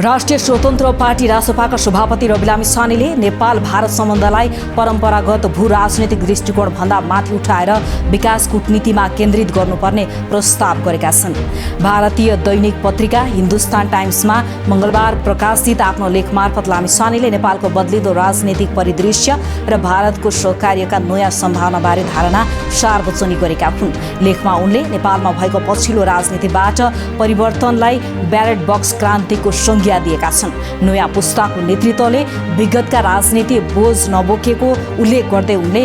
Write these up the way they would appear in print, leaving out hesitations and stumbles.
राष्ट्रिय स्वतन्त्र पार्टी रासपाका सभापति रवि लामिछानेले नेपाल भारत सम्बन्धलाई परम्परागत भू राजनैतिक दृष्टिकोणभन्दा माथि उठाएर विकास कूटनीतिमा केन्द्रित गर्नुपर्ने प्रस्ताव गरेका छन्। भारतीय दैनिक पत्रिका हिन्दुस्तान टाइम्समा मंगलबार प्रकाशित आफ्नो लेख मार्फत लामिछानेले नेपालको बदलिँदो राजनैतिक परिदृश्य र भारतको सहकार्यका नयाँ सम्भावनाबारे धारणा सार्वजनिक गरेका हुन्। लेखमा उनले नेपालमा भएको पछिल्लो राजनीतिबाट परिवर्तनलाई ब्यालेट बक्स क्रान्तिको संज्ञा दिएका छन्। नयाँ पुस्ताको नेतृत्वले विगतका राजनीति बोझ नबोकेको उल्लेख गर्दै उनले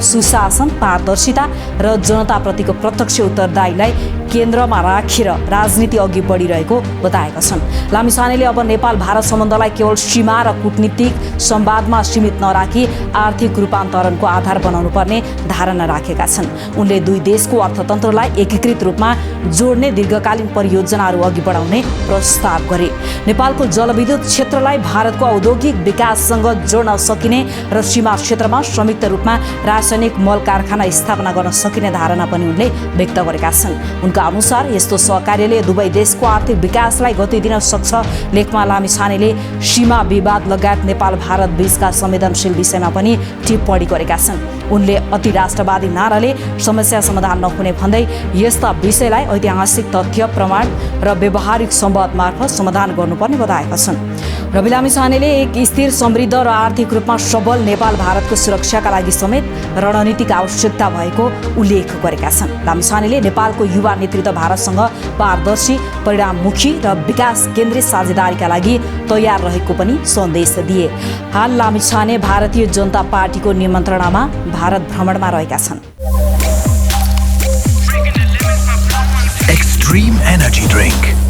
सुशासन, पारदर्शिता र जनताप्रतिको प्रत्यक्ष उत्तरदायीलाई केन्द्रमा राखेर राजनीति अघि बढिरहेको बताएका छन्। लामिछानेले अब नेपाल भारत सम्बन्धलाई केवल सीमा र कूटनीतिक संवादमा सीमित नराखी आर्थिक रूपान्तरणको आधार बनाउनु पर्ने धारणा राखेका छन्। उनले दुई देशको अर्थतन्त्रलाई एकीकृत रूपमा जोड्ने दीर्घकालीन परियोजनाहरू अघि बढाउने प्रस्ताव गरे। नेपालको जलविद्युत क्षेत्रलाई भारतको औद्योगिक विकाससँग जोड्न सकिने र सीमा क्षेत्रमा संयुक्त रूपमा रासायनिक मल कारखाना स्थापना गर्न सकिने धारणा पनि उनले व्यक्त गरेका छन्। उनका अनुसार यस्तो सहकार्यले दुवै देशको आर्थिक विकासलाई गति दिन सक्छ। लेखमा लामिछानेले सीमा विवाद लगायत नेपाल भारत बीचका संवेदनशील विषयमा पनि टिप्पणी गरेका छन्। उनले अति राष्ट्रवादी नाराले समस्या समाधान नहुने भन्दै यस्ता विषयलाई ऐतिहासिक तथ्य, प्रमाण र व्यावहारिक संवाद मार्फत समाधान गर्नुपर्ने बताएका छन्। रवि लामिछानेले एक स्थिर, समृद्ध र आर्थिक रूपमा सबल नेपाल भारतको सुरक्षाका लागि समेत रणनीतिक आवश्यकता भएको उल्लेख गरेका छन्। लामिछानेले नेपालको युवा नेतृत्व भारतसँग पारदर्शी, परिणाममुखी र विकास केन्द्रित साझेदारीका लागि तयार रहेको पनि सन्देश दिए। हाल लामिछाने भारतीय जनता पार्टीको निमन्त्रणामा भारत भ्रमणमा रहेका छन्। Extreme energy drink.